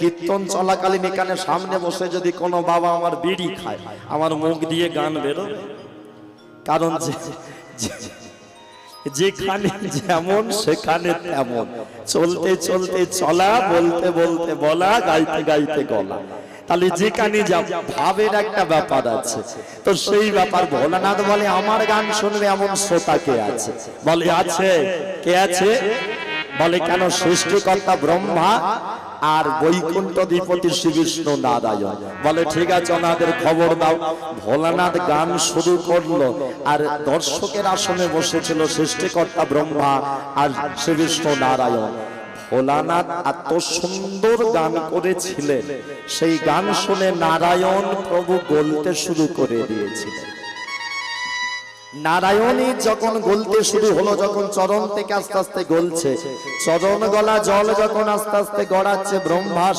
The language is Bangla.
কীর্তন চলাকালীন এখানে সামনে বসে যদি কোনো বাবা আমার বিড়ি খায়, আমার মুখ দিয়ে গান বেরোবে? কারণ যেখানে যেমন সেখানে তেমন, চলতে চলতে চলা, বলতে বলতে বলা, গাইতে গাইতে গলা। তাহলে যেখানে যা ভাবের একটা ব্যাপার আছে, তো সেই ব্যাপার ভোলানাথ বলে আমার গান শুনবে এমন শ্রোতা কে আছে? বলে আছে। কে আছে? বলে কেন? সৃষ্টিকর্তা ব্রহ্মা আর বৈকুণ্ঠ অধিপতি শ্রী বিষ্ণু নারায়ণ। বলে ঠিক আছে, ওনাদের খবর দাও। ভোলানাথ গান শুরু করলো, আর দর্শকের আসনে বসেছিল সৃষ্টিকর্তা ব্রহ্মা আর শ্রী বিষ্ণু নারায়ণ। ভোলানাথ এত সুন্দর গান করেছিলেন, সেই গান শুনে নারায়ণ প্রভু গলতে শুরু করে দিয়েছিলেন। নারায়ণী যখন গলতে শুরু হলো, যখন চরণ থেকে আস্তে আস্তে গলছে, চরণ গলা জল যখন আস্তে আস্তে গড়াচ্ছে, ব্রহ্মা